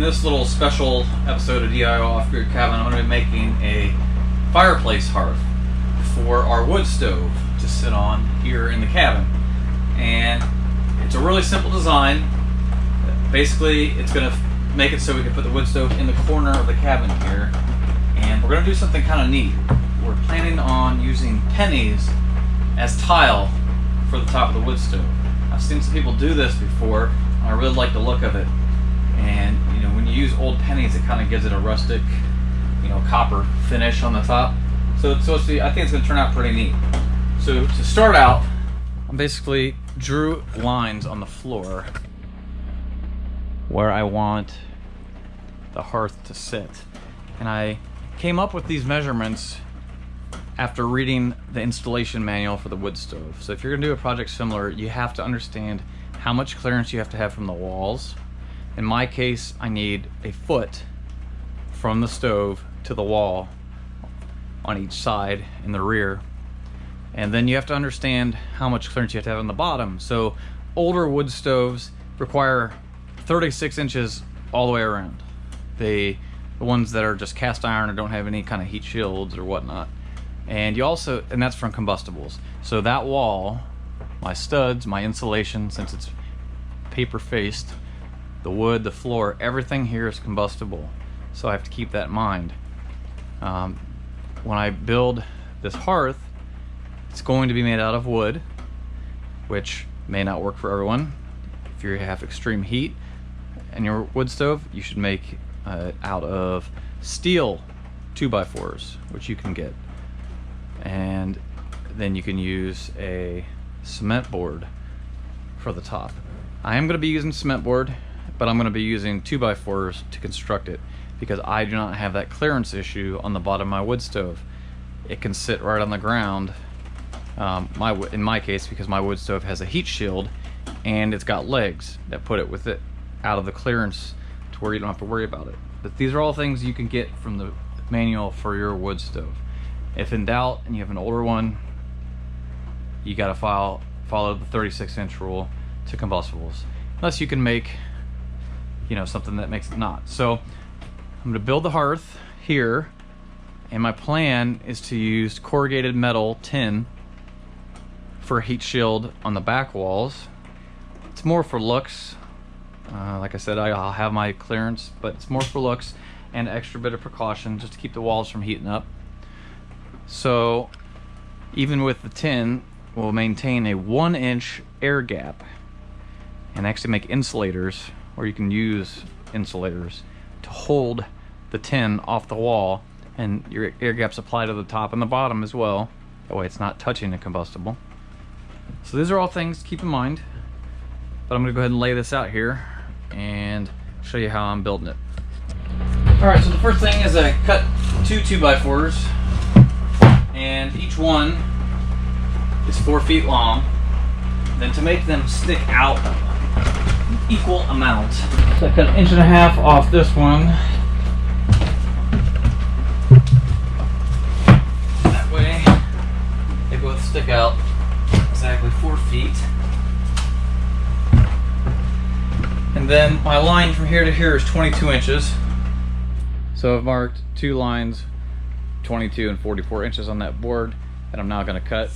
this little special episode of DIY Off-Grid Cabin, I'm going to be making a fireplace hearth for our wood stove to sit on here in the cabin. And it's a really simple design. Basically, it's going to make it so we can put the wood stove in the corner of the cabin here. And we're going to do something kind of neat. We're planning on using pennies as tile for the top of the wood stove. I've seen some people do this before. I really like the look of it. And you know, when you use old pennies, it kind of gives it a rustic, you know, copper finish on the top. So it's supposed to be, I think it's going to turn out pretty neat. So to start out, I basically drew lines on the floor where I want the hearth to sit. And I came up with these measurements after reading the installation manual for the wood stove. So if you're going to do a project similar, you have to understand how much clearance you have to have from the walls. In my case, I need a foot from the stove to the wall on each side in the rear. And then you have to understand how much clearance you have to have on the bottom. So older wood stoves require 36 inches all the way around. The ones that are just cast iron or don't have any kind of heat shields or whatnot. And you also, and that's from combustibles. So that wall, my studs, my insulation, since it's paper faced, the wood, the floor, everything here is combustible. So I have to keep that in mind. When I build this hearth, it's going to be made out of wood, which may not work for everyone. If you have extreme heat in your wood stove, you should make out of steel 2x4s, which you can get. And then you can use a cement board for the top. I am going to be using cement board, but I'm going to be using 2x4s to construct it because I do not have that clearance issue on the bottom of my wood stove. It can sit right on the ground, in my case, because my wood stove has a heat shield and it's got legs that put it with it out of the clearance to where you don't have to worry about it. But these are all things you can get from the manual for your wood stove. If in doubt and you have an older one, you got to follow the 36-inch rule to combustibles, unless you can make, you know, something that makes it not. So I'm going to build the hearth here, and my plan is to use corrugated metal tin for a heat shield on the back walls. It's more for looks. Like I said, I'll have my clearance, but it's more for looks and an extra bit of precaution just to keep the walls from heating up. So even with the tin, we'll maintain a 1-inch air gap and actually make insulators, or you can use insulators to hold the tin off the wall, and your air gaps apply to the top and the bottom as well. That way it's not touching the combustible. So these are all things to keep in mind, but I'm going to go ahead and lay this out here and show you how I'm building it. Alright, so the first thing is I cut two 2x4s, and each one is 4 feet long. Then to make them stick out equal amount, so I cut 1.5 inches off this one. That way they both stick out exactly 4 feet. And then my line from here to here is 22 inches. So I've marked two lines, 22 and 44 inches on that board, and I'm now going to cut.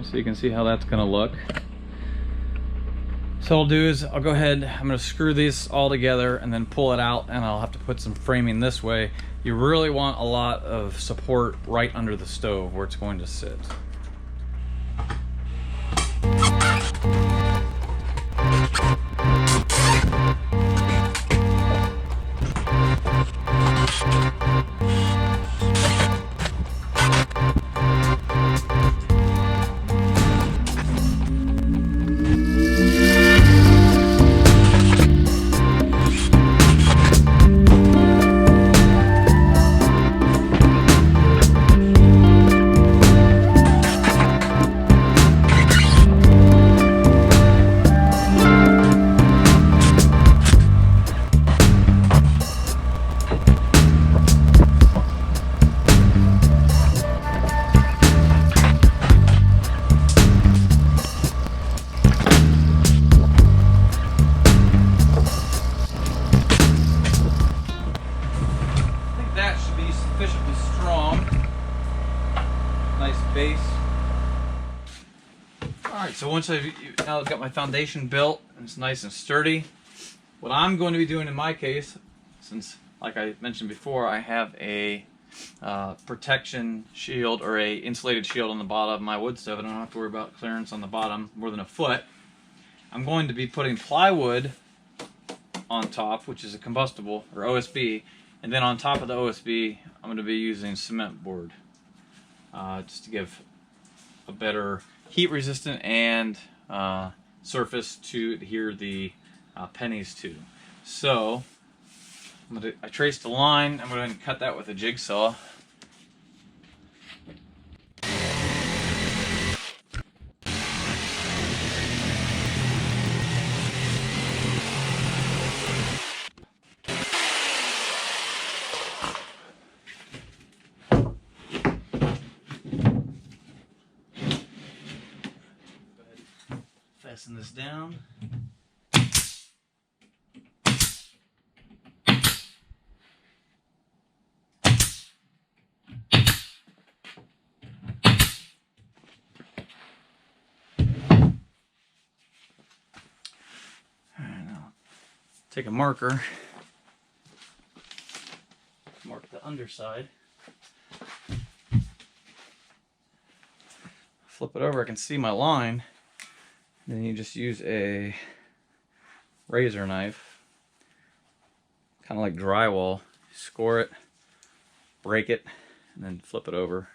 So you can see how that's going to look. So what I'll do is I'll go ahead, I'm going to screw these all together and then pull it out, and I'll have to put some framing this way. You really want a lot of support right under the stove where it's going to sit. base. Alright, so once now I've got my foundation built and it's nice and sturdy, what I'm going to be doing in my case, since like I mentioned before, I have a protection shield or a insulated shield on the bottom of my wood stove. I don't have to worry about clearance on the bottom more than a foot. I'm going to be putting plywood on top, which is a combustible or OSB, and then on top of the OSB I'm going to be using cement board just to give a better heat resistant and surface to adhere the pennies to. So I traced the line. I'm going to cut that with a jigsaw. Fasten this down. Take a marker, mark the underside, flip it over, I can see my line, then you just use a razor knife, kind of like drywall, score it, break it, and then flip it over,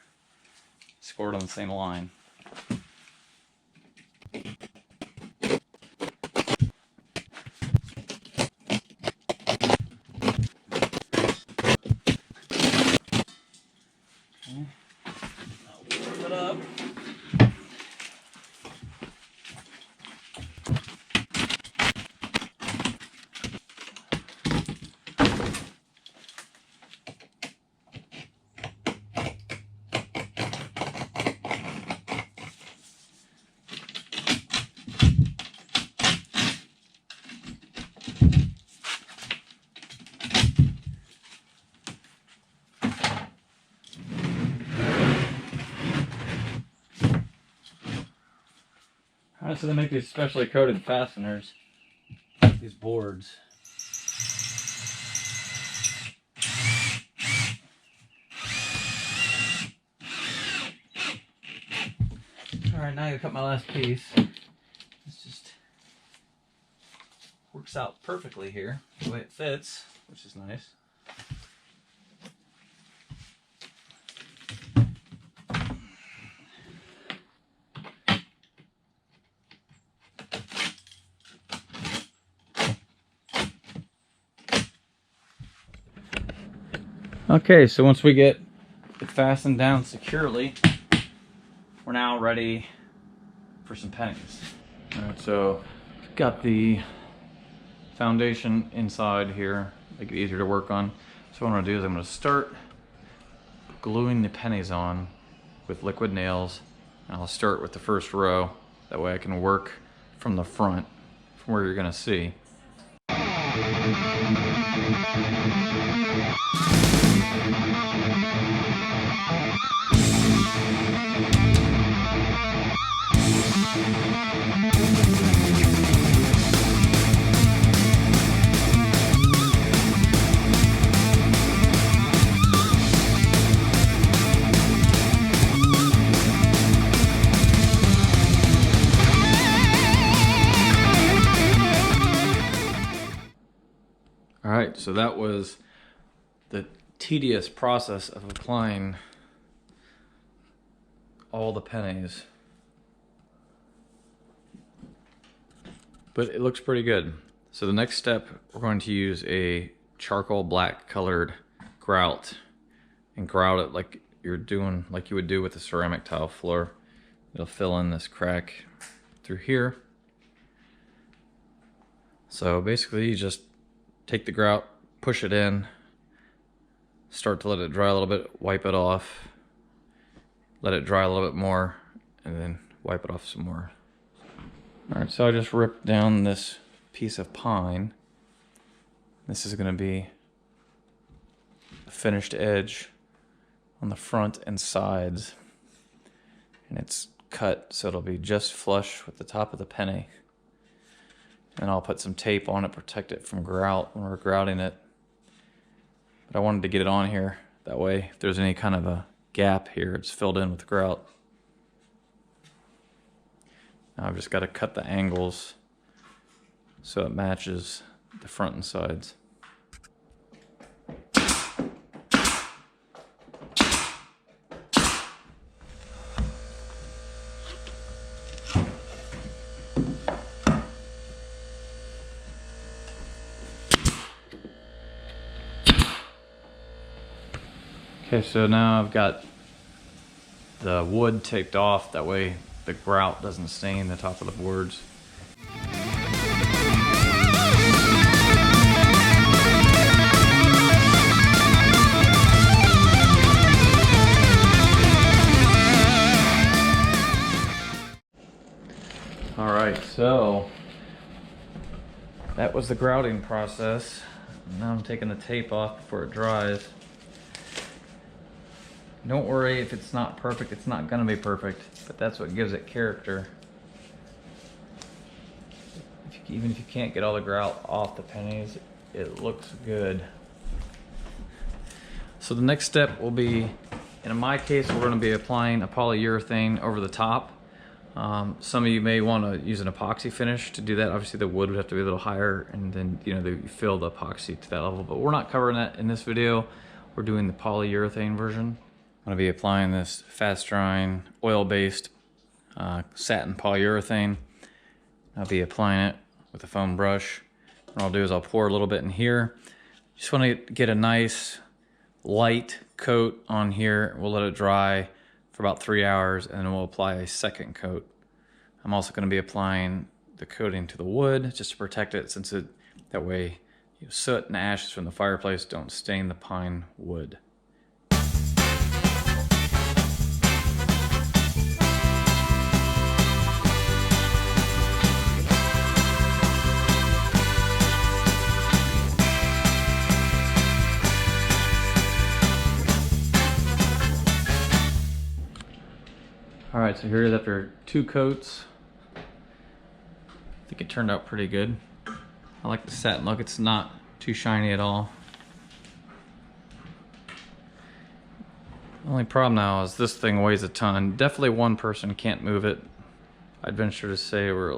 score it on the same line. Alright, so they make these specially coated fasteners, these boards. Alright, now I gotta cut my last piece. This just works out perfectly here, the way it fits, which is nice. Okay, so once we get it fastened down securely, we're now ready for some pennies. Alright, so got the foundation inside here, make it easier to work on. So what I'm going to do is I'm going to start gluing the pennies on with liquid nails, and I'll start with the first row. That way I can work from the front, from where you're going to see. Alright, so that was the tedious process of applying all the pennies. But it looks pretty good. So the next step, we're going to use a charcoal black colored grout and grout it like you're doing, like you would do with a ceramic tile floor. It'll fill in this crack through here. So basically you just take the grout, push it in, start to let it dry a little bit, wipe it off, let it dry a little bit more, and then wipe it off some more. Alright, so I just ripped down this piece of pine. This is going to be a finished edge on the front and sides. and it's cut so it'll be just flush with the top of the penny. And I'll put some tape on it, protect it from grout when we're grouting it. But I wanted to get it on here, that way if there's any kind of a gap here, it's filled in with grout. Now I've just got to cut the angles so it matches the front and sides. Okay, so now I've got the wood taped off, that way the grout doesn't stain the top of the boards. Alright, so that was the grouting process. Now I'm taking the tape off before it dries. Don't worry if it's not perfect, it's not gonna be perfect, but that's what gives it character. Even if you can't get all the grout off the pennies, it looks good. So the next step will be, in my case, we're gonna be applying a polyurethane over the top. Some of you may wanna use an epoxy finish to do that. Obviously the wood would have to be a little higher, and then you fill the epoxy to that level, but we're not covering that in this video. We're doing the polyurethane version. I'm going to be applying this fast drying oil-based satin polyurethane. I'll be applying it with a foam brush. What I'll do is I'll pour a little bit in here. Just want to get a nice light coat on here. We'll let it dry for about 3 hours and then we'll apply a second coat. I'm also going to be applying the coating to the wood just to protect it, since that way soot and ashes from the fireplace don't stain the pine wood. Alright, so here it is after 2 coats. I think it turned out pretty good. I like the satin look, it's not too shiny at all. The only problem now is this thing weighs a ton. Definitely one person can't move it. I'd venture to say we're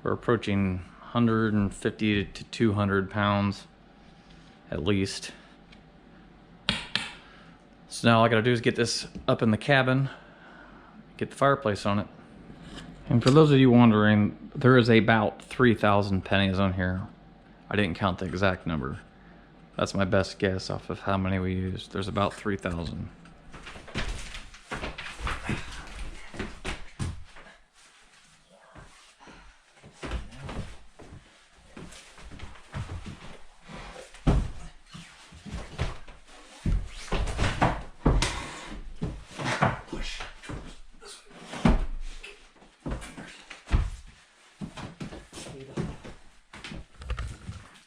approaching 150 to 200 pounds at least. So now all I gotta do is get this up in the cabin, get the fireplace on it. And for those of you wondering, there is about 3,000 pennies on here. I didn't count the exact number. That's my best guess off of how many we used. There's about 3,000.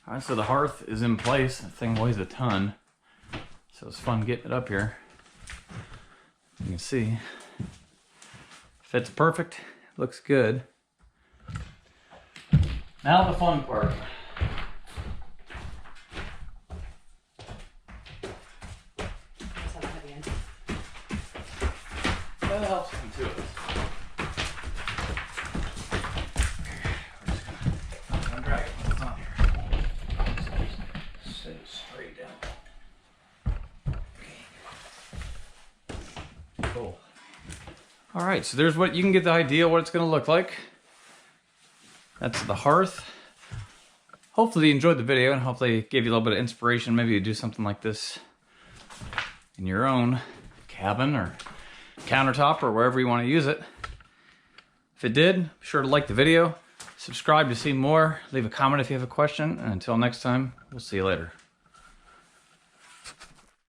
Alright, so the hearth is in place. The thing weighs a ton, so it's fun getting it up here. You can see, fits perfect, looks good. Now the fun part. That helps me too. Cool. All right, so there's what you can get the idea what it's going to look like. That's the hearth. Hopefully you enjoyed the video and hopefully it gave you a little bit of inspiration. Maybe you do something like this in your own cabin or countertop or wherever you want to use it. If it did, be sure to like the video, subscribe to see more, leave a comment if you have a question, and until next time, we'll see you later.